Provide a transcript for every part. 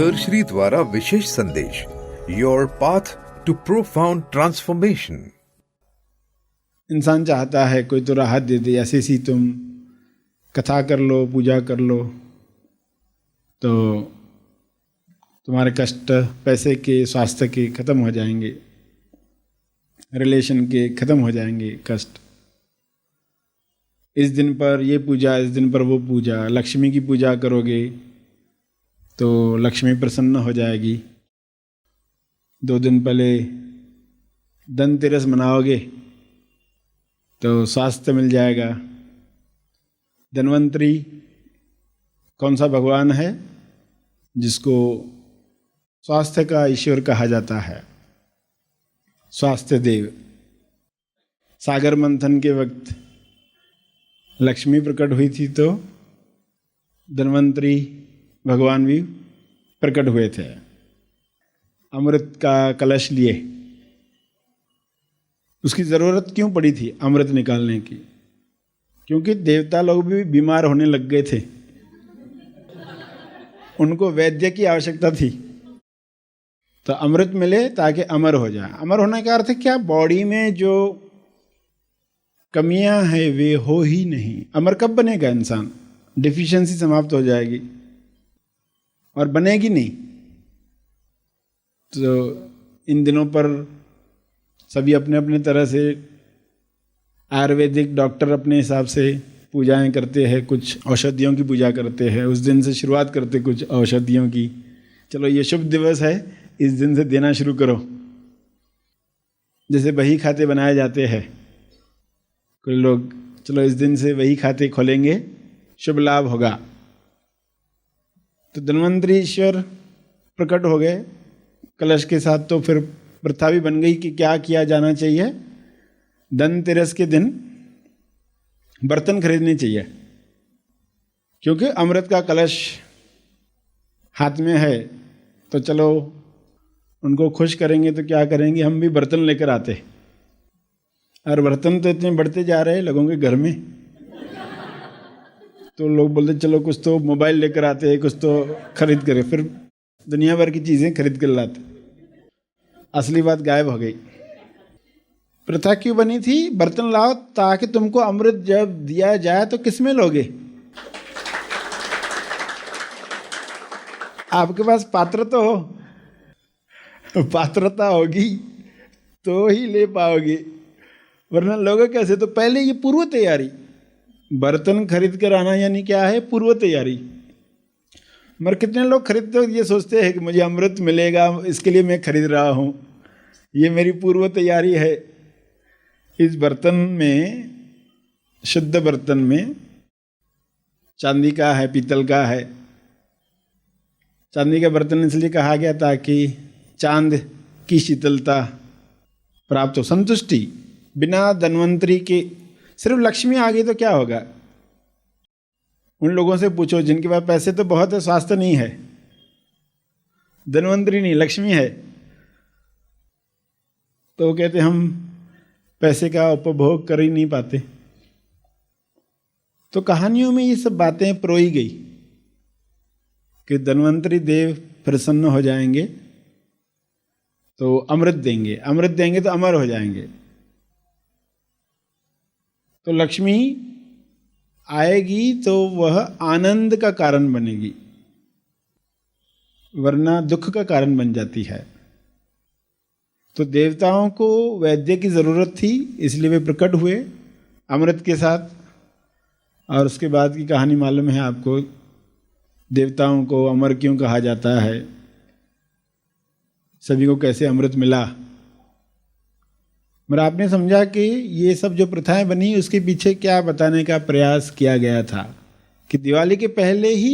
Sir Shri द्वारा विशेष संदेश, your path to profound transformation. इंसान चाहता है कोई तो राहत दे दे, ऐसे सी तुम कथा कर लो, पूजा कर लो तो तुम्हारे कष्ट पैसे के, स्वास्थ्य के खत्म हो जाएंगे, रिलेशन के खत्म हो जाएंगे कष्ट। इस दिन पर ये पूजा, इस दिन पर वो पूजा, लक्ष्मी की पूजा करोगे तो लक्ष्मी प्रसन्न हो जाएगी। 2 दिन पहले धनतेरस मनाओगे तो स्वास्थ्य मिल जाएगा। धन्वंतरी कौन सा भगवान है जिसको स्वास्थ्य का ईश्वर कहा जाता है? स्वास्थ्य देव। सागर मंथन के वक्त लक्ष्मी प्रकट हुई थी तो धन्वंतरी भगवान भी प्रकट हुए थे। अमृत का कलश लिए। उसकी ज़रूरत क्यों पड़ी थी अमृत निकालने की? क्योंकि देवता लोग भी बीमार होने लग गए थे, उनको वैद्य की आवश्यकता थी। तो अमृत मिले ताकि अमर हो जाए। अमर होने का अर्थ क्या? बॉडी में जो कमियां हैं वे हो ही नहीं। अमर कब बनेगा इंसान? डिफिशिएंसी समाप्त हो जाएगी और बनेगी नहीं। तो इन दिनों पर सभी अपने अपने तरह से आयुर्वेदिक डॉक्टर अपने हिसाब से पूजाएं करते हैं, कुछ औषधियों की पूजा करते हैं। उस दिन से शुरुआत करते कुछ औषधियों की। चलो ये शुभ दिवस है, इस दिन से देना शुरू करो। जैसे बही खाते बनाए जाते हैं, कोई लोग चलो इस दिन से वही खाते खोलेंगे, शुभ लाभ होगा। तो धन्वंतरी ईश्वर प्रकट हो गए कलश के साथ। तो फिर प्रथा भी बन गई कि क्या किया जाना चाहिए? धनतेरस के दिन बर्तन खरीदने चाहिए, क्योंकि अमृत का कलश हाथ में है। तो चलो उनको खुश करेंगे तो क्या करेंगे, हम भी बर्तन लेकर आते। और बर्तन तो इतने बढ़ते जा रहे हैं लोगों के घर में, तो लोग बोलते चलो कुछ तो मोबाइल लेकर आते हैं, कुछ तो खरीद कर, फिर दुनिया भर की चीज़ें खरीद कर लाते। असली बात गायब हो गई। प्रथा क्यों बनी थी? बर्तन लाओ ताकि तुमको अमृत जब दिया जाए तो किसमें लोगे? आपके पास पात्र तो हो, पात्रता होगी तो ही ले पाओगे, वरना लोगे कैसे? तो पहले ये पूर्व तैयारी। बर्तन खरीद कर आना यानी क्या है? पूर्व तैयारी। मगर कितने लोग खरीदते हो ये सोचते हैं कि मुझे अमृत मिलेगा, इसके लिए मैं खरीद रहा हूँ, ये मेरी पूर्व तैयारी है। इस बर्तन में, शुद्ध बर्तन में, चांदी का है, पीतल का है। चांदी का बर्तन इसलिए कहा गया ताकि चांद की शीतलता प्राप्त हो, संतुष्टि। बिना धन्वंतरी के सिर्फ लक्ष्मी आ गई तो क्या होगा? उन लोगों से पूछो जिनके पास पैसे तो बहुत है, स्वास्थ्य नहीं है। धन्वंतरी नहीं, लक्ष्मी है, तो वो कहते हम पैसे का उपभोग कर ही नहीं पाते। तो कहानियों में ये सब बातें परोई गई कि धन्वंतरी देव प्रसन्न हो जाएंगे तो अमृत देंगे, अमृत देंगे तो अमर हो जाएंगे। तो लक्ष्मी आएगी तो वह आनंद का कारण बनेगी, वरना दुख का कारण बन जाती है। तो देवताओं को वैद्य की जरूरत थी, इसलिए वे प्रकट हुए अमृत के साथ। और उसके बाद की कहानी मालूम है आपको, देवताओं को अमर क्यों कहा जाता है, सभी को कैसे अमृत मिला। मगर आपने समझा कि ये सब जो प्रथाएं बनी उसके पीछे क्या बताने का प्रयास किया गया था कि दिवाली के पहले ही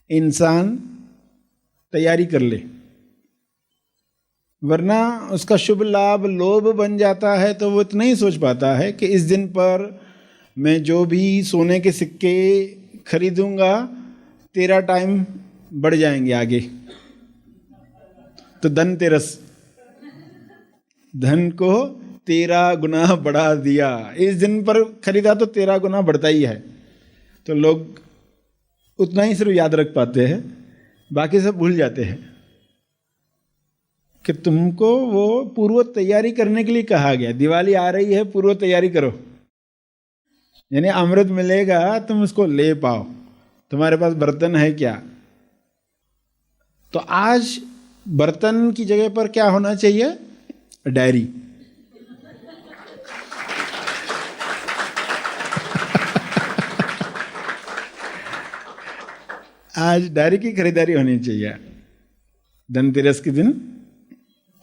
इंसान तैयारी कर ले, वरना उसका शुभ लाभ लोभ बन जाता है। तो वो इतना ही सोच पाता है कि इस दिन पर मैं जो भी सोने के सिक्के खरीदूंगा तेरा टाइम बढ़ जाएंगे आगे। तो धनतेरस, धन को 13 गुना बढ़ा दिया। इस दिन पर खरीदा तो 13 गुना बढ़ता ही है। तो लोग उतना ही सिर्फ याद रख पाते हैं, बाकी सब भूल जाते हैं कि तुमको वो पूर्व तैयारी करने के लिए कहा गया। दिवाली आ रही है, पूर्व तैयारी करो, यानी अमृत मिलेगा, तुम उसको ले पाओ। तुम्हारे पास बर्तन है क्या? तो आज बर्तन की जगह पर क्या होना चाहिए? डायरी। आज डायरी की खरीदारी होनी चाहिए धनतेरस के दिन,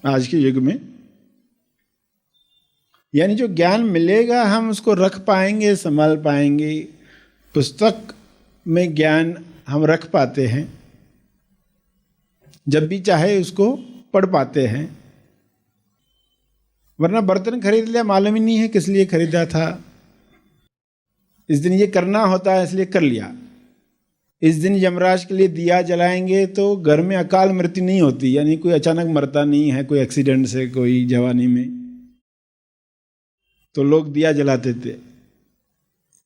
आज के युग में। यानी जो ज्ञान मिलेगा हम उसको रख पाएंगे, संभाल पाएंगे। पुस्तक में ज्ञान हम रख पाते हैं, जब भी चाहे उसको पढ़ पाते हैं। वरना बर्तन खरीद लिया, मालूम ही नहीं है किस लिए खरीदा था। इस दिन ये करना होता है इसलिए कर लिया। इस दिन यमराज के लिए दिया जलाएंगे तो घर में अकाल मृत्यु नहीं होती, यानी कोई अचानक मरता नहीं है, कोई एक्सीडेंट से, कोई जवानी में, तो लोग दिया जलाते थे।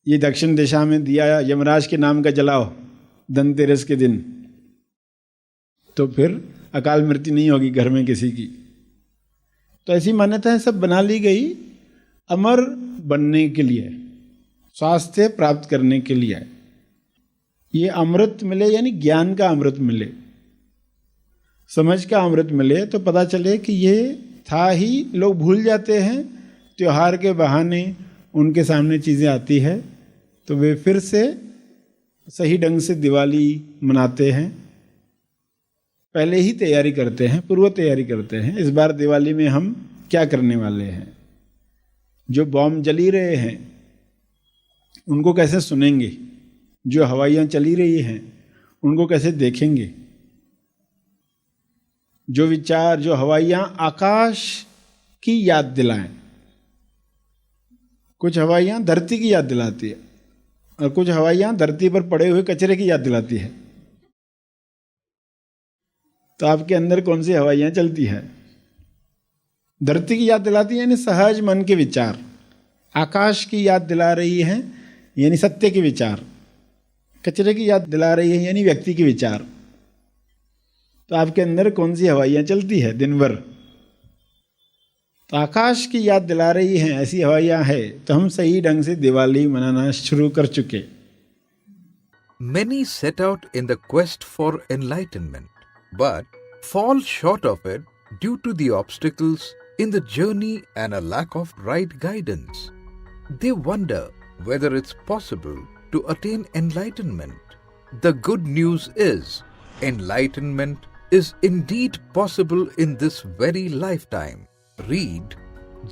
ये दक्षिण दिशा में दिया यमराज के नाम का जलाओ धनतेरस के दिन, तो फिर अकाल मृत्यु नहीं होगी घर में किसी की। तो ऐसी मान्यताएं सब बना ली गई अमर बनने के लिए, स्वास्थ्य प्राप्त करने के लिए। ये अमृत मिले यानी ज्ञान का अमृत मिले, समझ का अमृत मिले, तो पता चले कि ये था ही। लोग भूल जाते हैं, त्योहार के बहाने उनके सामने चीज़ें आती है तो वे फिर से सही ढंग से दिवाली मनाते हैं। पहले ही तैयारी करते हैं, पूर्व तैयारी करते हैं। इस बार दिवाली में हम क्या करने वाले हैं? जो बॉम्ब जली रहे हैं उनको कैसे सुनेंगे? जो हवाइयाँ चली रही हैं उनको कैसे देखेंगे? जो विचार, जो हवाइयाँ आकाश की याद दिलाएं। कुछ हवाइयाँ धरती की याद दिलाती है और कुछ हवाइयाँ धरती पर पड़े हुए कचरे की याद दिलाती है। तो आपके अंदर कौन सी हवाइयाँ चलती है? धरती की याद दिलाती है यानी सहज मन के विचार। आकाश की याद दिला रही है यानी सत्य के विचार। कचरे की याद दिला रही है यानी व्यक्ति के विचार। तो आपके अंदर कौन सी हवाइयाँ चलती है दिन भर? तो आकाश की याद दिला रही हैं, ऐसी हवाइयाँ है, तो हम सही ढंग से दिवाली मनाना शुरू कर चुके। Many set out in the quest for enlightenment, but fall short of it due to the obstacles in the journey and a lack of right guidance. They wonder whether it's possible to attain enlightenment. The good news is, enlightenment is indeed possible in this very lifetime. Read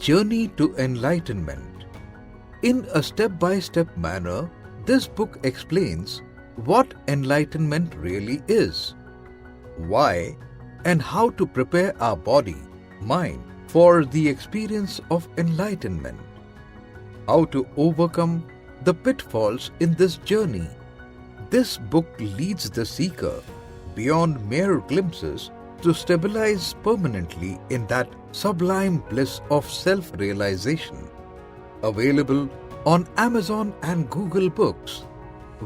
Journey to Enlightenment. In a step-by-step manner, this book explains what enlightenment really is, why and how to prepare our body, mind for the experience of enlightenment, how to overcome the pitfalls in this journey. This book leads the seeker beyond mere glimpses to stabilize permanently in that sublime bliss of self-realization. Available on Amazon and Google Books.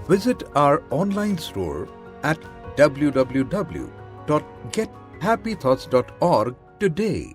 Visit our online store at www.gethappythoughts.org today.